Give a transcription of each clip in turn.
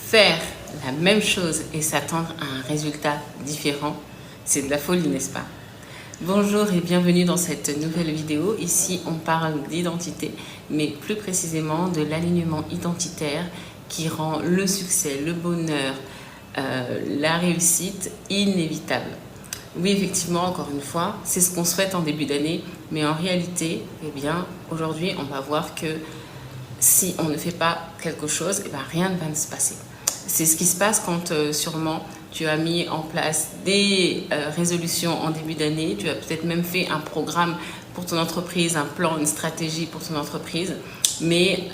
faire la même chose et s'attendre à un résultat différent, c'est de la folie, n'est-ce pas? Bonjour et bienvenue dans cette nouvelle vidéo. Ici, on parle d'identité, mais plus précisément de l'alignement identitaire qui rend le succès, le bonheur, la réussite inévitable. Oui, effectivement, encore une fois, c'est ce qu'on souhaite en début d'année, mais en réalité, eh bien, aujourd'hui, on va voir que si on ne fait pas quelque chose, eh bien, rien ne va se passer. C'est ce qui se passe quand sûrement tu as mis en place des résolutions en début d'année, tu as peut-être même fait un programme pour ton entreprise, un plan, une stratégie pour ton entreprise, mais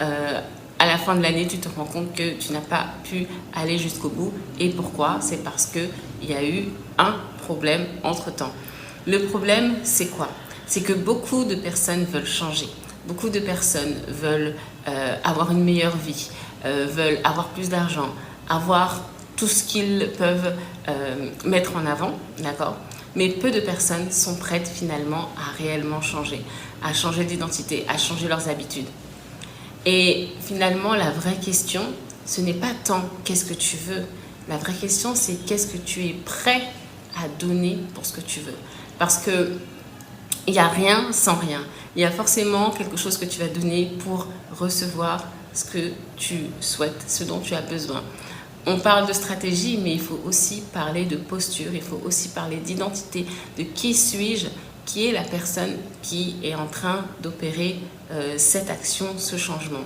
à la fin de l'année, tu te rends compte que tu n'as pas pu aller jusqu'au bout. Et pourquoi? C'est parce qu'il y a eu un problème entre-temps. Le problème, c'est quoi? C'est que beaucoup de personnes veulent changer. Beaucoup de personnes veulent avoir une meilleure vie, veulent avoir plus d'argent, avoir tout ce qu'ils peuvent mettre en avant, d'accord? Mais peu de personnes sont prêtes finalement à réellement changer, à changer d'identité, à changer leurs habitudes. Et finalement, la vraie question, ce n'est pas tant qu'est-ce que tu veux. La vraie question, c'est qu'est-ce que tu es prêt à donner pour ce que tu veux. Parce que il n'y a rien sans rien. Il y a forcément quelque chose que tu vas donner pour recevoir ce que tu souhaites, ce dont tu as besoin. On parle de stratégie, mais il faut aussi parler de posture, il faut aussi parler d'identité, de qui suis-je, qui est la personne qui est en train d'opérer cette action, ce changement.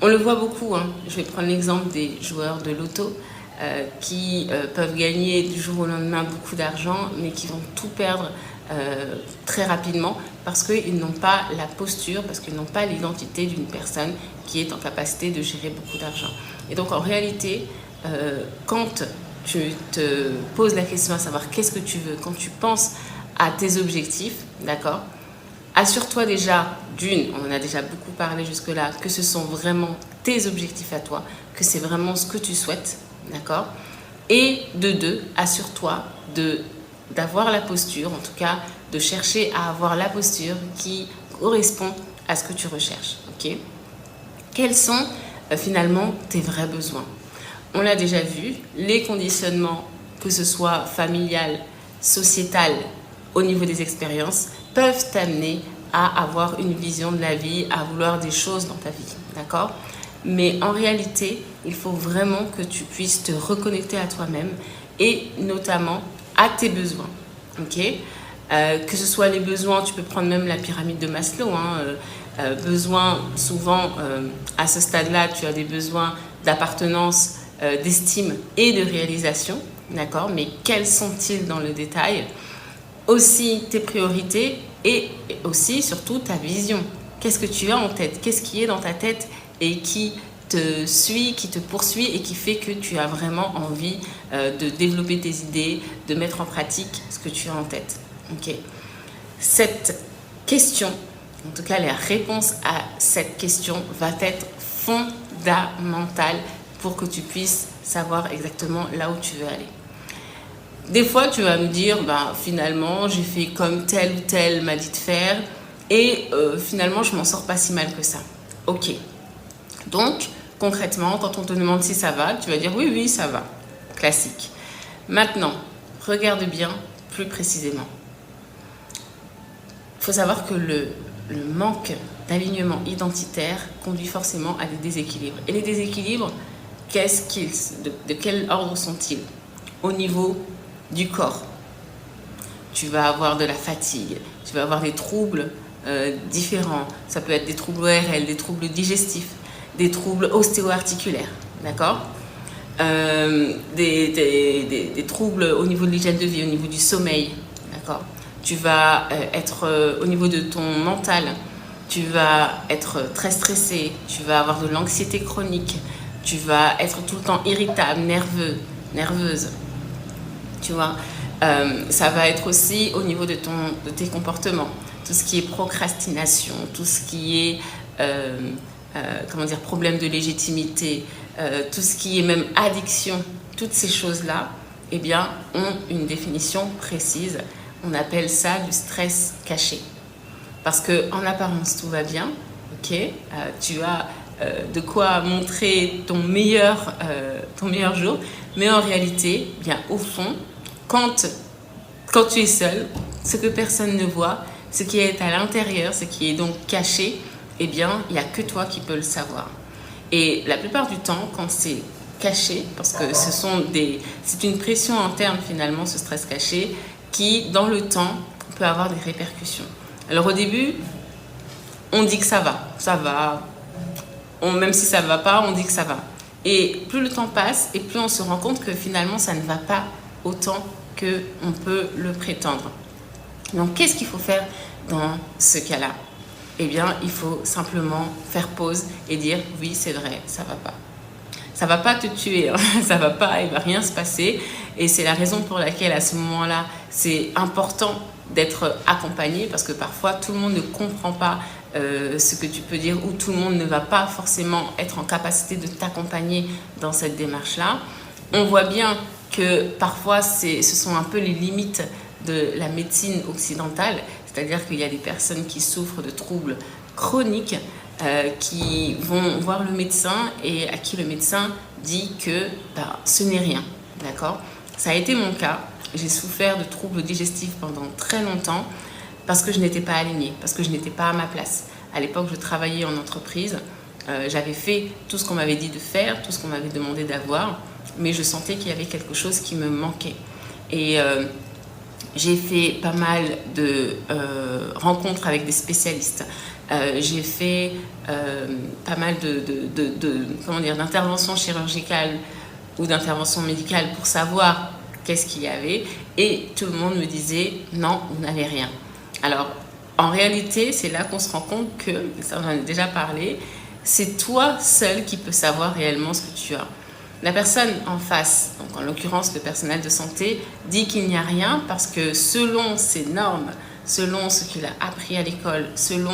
On le voit beaucoup, hein. Je vais prendre l'exemple des joueurs de loto qui peuvent gagner du jour au lendemain beaucoup d'argent, mais qui vont tout perdre très rapidement parce qu'ils n'ont pas la posture, parce qu'ils n'ont pas l'identité d'une personne qui est en capacité de gérer beaucoup d'argent. Et donc en réalité, quand tu te poses la question à savoir qu'est-ce que tu veux, quand tu penses à tes objectifs, d'accord, assure-toi déjà d'une, on en a déjà beaucoup parlé jusque-là, que ce sont vraiment tes objectifs à toi, que c'est vraiment ce que tu souhaites, d'accord, et de deux, assure-toi d'avoir la posture, en tout cas de chercher à avoir la posture qui correspond à ce que tu recherches, ok? Quels sont finalement tes vrais besoins? On l'a déjà vu, les conditionnements, que ce soit familial, sociétal, au niveau des expériences, peuvent t'amener à avoir une vision de la vie, à vouloir des choses dans ta vie, d'accord? Mais en réalité, il faut vraiment que tu puisses te reconnecter à toi-même et notamment à tes besoins, ok? Que ce soit les besoins, tu peux prendre même la pyramide de Maslow, hein, besoins, souvent à ce stade-là, tu as des besoins d'appartenance, d'estime et de réalisation, d'accord? Mais quels sont-ils dans le détail? Aussi tes priorités et aussi surtout ta vision. Qu'est-ce que tu as en tête? Qu'est-ce qui est dans ta tête et qui te suit, qui te poursuit et qui fait que tu as vraiment envie de développer tes idées, de mettre en pratique ce que tu as en tête. Okay. Cette question, en tout cas la réponse à cette question va être fondamentale pour que tu puisses savoir exactement là où tu veux aller. Des fois, tu vas me dire, bah, finalement, j'ai fait comme tel ou tel m'a dit de faire et finalement, je m'en sors pas si mal que ça. Ok. Donc, concrètement, quand on te demande si ça va, tu vas dire oui, oui, ça va. Classique. Maintenant, regarde bien plus précisément. Il faut savoir que le manque d'alignement identitaire conduit forcément à des déséquilibres. Et les déséquilibres, de quel ordre sont-ils? Au niveau du corps, tu vas avoir de la fatigue, tu vas avoir des troubles différents. Ça peut être des troubles ORL, des troubles digestifs, des troubles ostéo-articulaires, d'accord, des troubles au niveau de l'hygiène de vie, au niveau du sommeil, d'accord. Tu vas être au niveau de ton mental, tu vas être très stressé, tu vas avoir de l'anxiété chronique, tu vas être tout le temps irritable, nerveuse. Tu vois, ça va être aussi au niveau de tes comportements, tout ce qui est procrastination, tout ce qui est problème de légitimité, tout ce qui est même addiction, toutes ces choses-là, eh bien, ont une définition précise. On appelle ça du stress caché. Parce qu'en apparence, tout va bien, ok, tu as de quoi montrer ton meilleur jour. Mais en réalité, bien au fond, quand tu es seul, ce que personne ne voit, ce qui est à l'intérieur, ce qui est donc caché, eh bien, il n'y a que toi qui peux le savoir. Et la plupart du temps, quand c'est caché, parce que c'est une pression interne finalement, ce stress caché, qui, dans le temps, peut avoir des répercussions. Alors au début, on dit que ça va. Même si ça ne va pas, on dit que ça va. Et plus le temps passe, et plus on se rend compte que finalement, ça ne va pas autant qu'on peut le prétendre. Donc, qu'est-ce qu'il faut faire dans ce cas-là? Eh bien, il faut simplement faire pause et dire « oui, c'est vrai, ça ne va pas ». Ça ne va pas te tuer, hein. Ça ne va pas, il ne va rien se passer. Et c'est la raison pour laquelle, à ce moment-là, c'est important d'être accompagné, parce que parfois, tout le monde ne comprend pas ce que tu peux dire, ou tout le monde ne va pas forcément être en capacité de t'accompagner dans cette démarche-là. On voit bien que parfois, ce sont un peu les limites de la médecine occidentale, c'est-à-dire qu'il y a des personnes qui souffrent de troubles chroniques, qui vont voir le médecin et à qui le médecin dit que ce n'est rien, d'accord? Ça a été mon cas. J'ai souffert de troubles digestifs pendant très longtemps parce que je n'étais pas alignée, parce que je n'étais pas à ma place. À l'époque, je travaillais en entreprise. J'avais fait tout ce qu'on m'avait dit de faire, tout ce qu'on m'avait demandé d'avoir, mais je sentais qu'il y avait quelque chose qui me manquait. Et j'ai fait pas mal de rencontres avec des spécialistes. J'ai fait pas mal d'interventions chirurgicales ou d'interventions médicales pour savoir qu'est-ce qu'il y avait. Et tout le monde me disait « non, vous n'avez rien ». Alors, en réalité, c'est là qu'on se rend compte que, ça on en a déjà parlé, c'est toi seul qui peux savoir réellement ce que tu as. La personne en face, donc en l'occurrence le personnel de santé, dit qu'il n'y a rien parce que selon ses normes, selon ce qu'il a appris à l'école, selon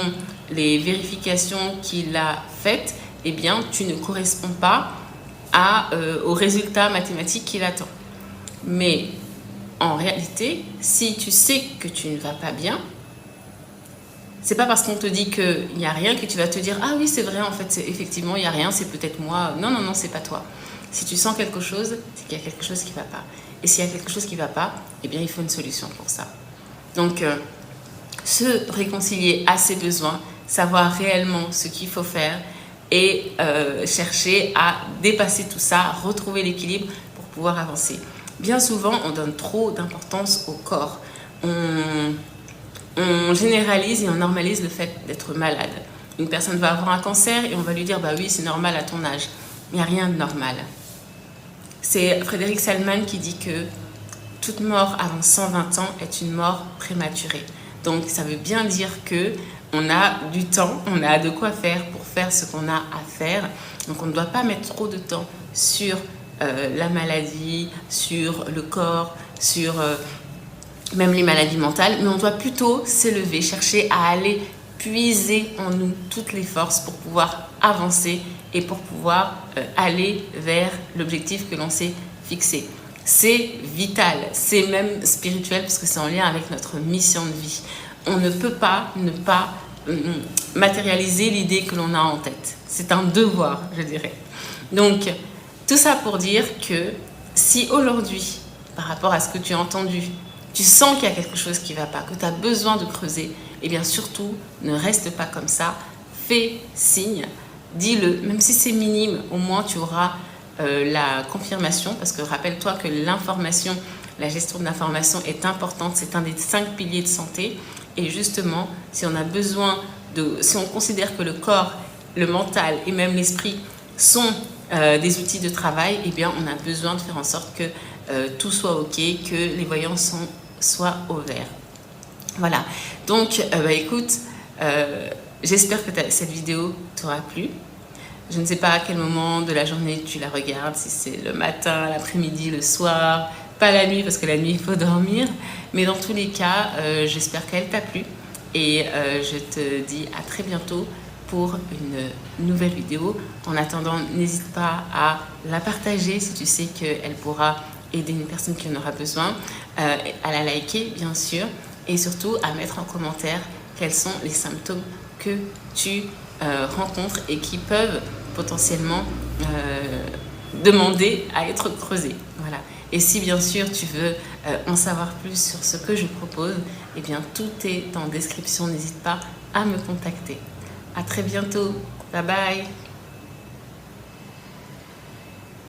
les vérifications qu'il a faites, eh bien, tu ne corresponds pas aux résultats mathématiques qu'il attend. Mais en réalité, si tu sais que tu ne vas pas bien, c'est pas parce qu'on te dit qu'il n'y a rien que tu vas te dire « ah oui, c'est vrai, en fait, effectivement, il n'y a rien, c'est peut-être moi. » Non, non, non, c'est pas toi. Si tu sens quelque chose, c'est qu'il y a quelque chose qui ne va pas. Et s'il y a quelque chose qui ne va pas, eh bien, il faut une solution pour ça. Donc, se réconcilier à ses besoins, savoir réellement ce qu'il faut faire et chercher à dépasser tout ça, retrouver l'équilibre pour pouvoir avancer. Bien souvent, on donne trop d'importance au corps. On généralise et on normalise le fait d'être malade. Une personne va avoir un cancer et on va lui dire « bah oui, c'est normal à ton âge ». Il n'y a rien de normal. C'est Frédéric Salman qui dit que toute mort avant 120 ans est une mort prématurée. Donc ça veut bien dire qu'on a du temps, on a de quoi faire pour faire ce qu'on a à faire. Donc on ne doit pas mettre trop de temps sur la maladie, sur le corps, sur même les maladies mentales, mais on doit plutôt s'élever, chercher à aller puiser en nous toutes les forces pour pouvoir avancer et pour pouvoir aller vers l'objectif que l'on s'est fixé. C'est vital, c'est même spirituel parce que c'est en lien avec notre mission de vie. On ne peut pas ne pas matérialiser l'idée que l'on a en tête. C'est un devoir, je dirais. Donc, tout ça pour dire que si aujourd'hui, par rapport à ce que tu as entendu, tu sens qu'il y a quelque chose qui ne va pas, que tu as besoin de creuser, eh bien surtout, ne reste pas comme ça, fais signe, dis-le, même si c'est minime, au moins tu auras la confirmation, parce que rappelle-toi que l'information, la gestion de l'information est importante, c'est un des 5 piliers de santé, et justement, si on a besoin si on considère que le corps, le mental et même l'esprit sont des outils de travail, eh bien on a besoin de faire en sorte que tout soit ok, que les voyants soient au vert. Voilà, donc écoute, j'espère que cette vidéo t'aura plu. Je ne sais pas à quel moment de la journée tu la regardes, si c'est le matin, l'après-midi, le soir, pas la nuit parce que la nuit il faut dormir, mais dans tous les cas, j'espère qu'elle t'a plu et je te dis à très bientôt pour une nouvelle vidéo. En attendant, n'hésite pas à la partager si tu sais qu'elle pourra aider une personne qui en aura besoin, à la liker bien sûr, et surtout à mettre en commentaire quels sont les symptômes que tu rencontres et qui peuvent potentiellement demander à être creusé. Voilà. Et si bien sûr tu veux en savoir plus sur ce que je propose, eh bien tout est en description, n'hésite pas à me contacter. À très bientôt, bye bye.